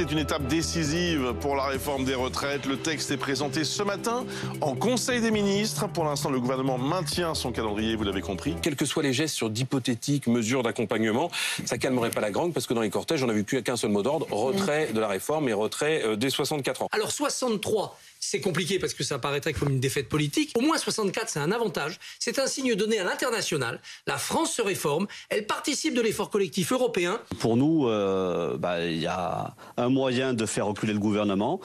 c'est une étape décisive pour la réforme des retraites. Le texte est présenté ce matin en Conseil des ministres. Pour l'instant, le gouvernement maintient son calendrier, vous l'avez compris. Quels que soient les gestes sur d'hypothétiques mesures d'accompagnement, ça calmerait pas la grogne parce que dans les cortèges, on n'a vu qu'un seul mot d'ordre, retrait de la réforme et retrait des 64 ans. Alors 63, c'est compliqué parce que ça paraîtrait comme une défaite politique. Au moins 64, c'est un avantage. C'est un signe donné à l'international. La France se réforme. Elle participe de l'effort collectif européen. Pour nous, il y a un moyen de faire reculer le gouvernement.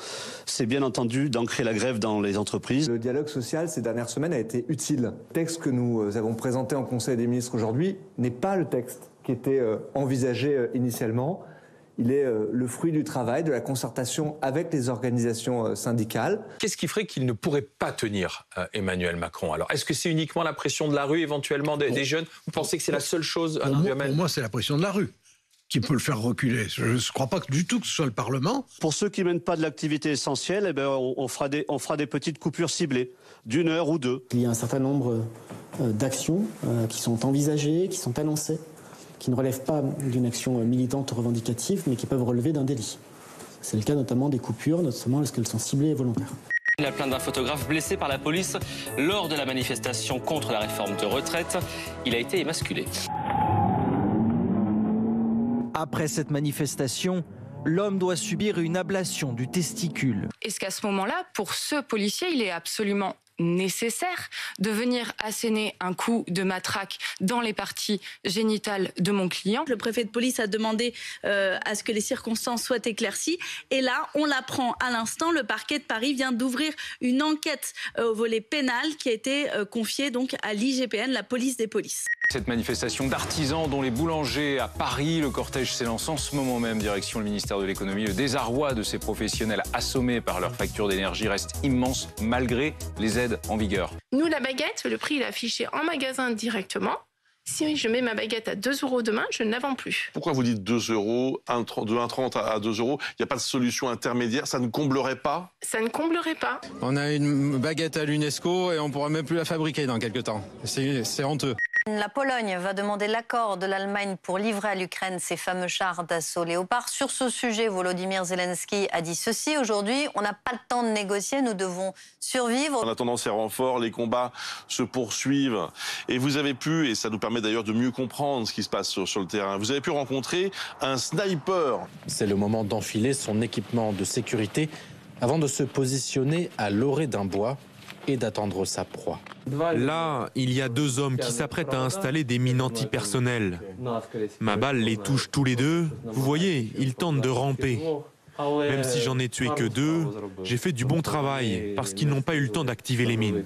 C'est bien entendu d'ancrer la grève dans les entreprises. Le dialogue social ces dernières semaines a été utile. Le texte que nous avons présenté en Conseil des ministres aujourd'hui n'est pas le texte qui était envisagé initialement. Il est le fruit du travail, de la concertation avec les organisations syndicales. Qu'est-ce qui ferait qu'il ne pourrait pas tenir Emmanuel Macron? Alors, est-ce que c'est uniquement la pression de la rue, éventuellement des jeunes? Vous pensez que c'est la seule chose? Pour moi, c'est la pression de la rue qui peut le faire reculer. Je ne crois pas du tout que ce soit le Parlement. Pour ceux qui ne mènent pas de l'activité essentielle, on fera des petites coupures ciblées, d'1 heure ou 2. Il y a un certain nombre d'actions qui sont envisagées, qui sont annoncées, qui ne relèvent pas d'une action militante revendicative, mais qui peuvent relever d'un délit. C'est le cas notamment des coupures, notamment lorsqu'elles sont ciblées et volontaires. La plainte d'un photographe blessé par la police lors de la manifestation contre la réforme de retraite. Il a été émasculé. Après cette manifestation, l'homme doit subir une ablation du testicule. Est-ce qu'à ce moment-là, pour ce policier, il est absolument nécessaire de venir asséner un coup de matraque dans les parties génitales de mon client? Le préfet de police a demandé à ce que les circonstances soient éclaircies. Et là, on l'apprend à l'instant, le parquet de Paris vient d'ouvrir une enquête au volet pénal qui a été confiée donc à l'IGPN, la police des polices. Cette manifestation d'artisans dont les boulangers à Paris, le cortège s'élance en ce moment même, direction le ministère de l'économie. Le désarroi de ces professionnels assommés par leurs factures d'énergie reste immense malgré les aides en vigueur. Nous, la baguette, le prix est affiché en magasin directement. Si je mets ma baguette à 2 € demain, je ne la vends plus. Pourquoi vous dites 2 €, de 1,30 à 2 €? Il n'y a pas de solution intermédiaire, ça ne comblerait pas? Ça ne comblerait pas. On a une baguette à l'UNESCO et on ne pourra même plus la fabriquer dans quelques temps. C'est honteux. La Pologne va demander l'accord de l'Allemagne pour livrer à l'Ukraine ses fameux chars d'assaut Léopard. Sur ce sujet, Volodymyr Zelensky a dit ceci: aujourd'hui, on n'a pas le temps de négocier, nous devons survivre. En attendant ces renforts, les combats se poursuivent. Et vous avez pu, et ça nous permet d'ailleurs de mieux comprendre ce qui se passe sur le terrain, vous avez pu rencontrer un sniper. C'est le moment d'enfiler son équipement de sécurité avant de se positionner à l'orée d'un bois et d'attendre sa proie. Là, il y a 2 hommes qui s'apprêtent à installer des mines antipersonnelles. Ma balle les touche tous les 2. Vous voyez, ils tentent de ramper. Même si j'en ai tué que 2, j'ai fait du bon travail parce qu'ils n'ont pas eu le temps d'activer les mines.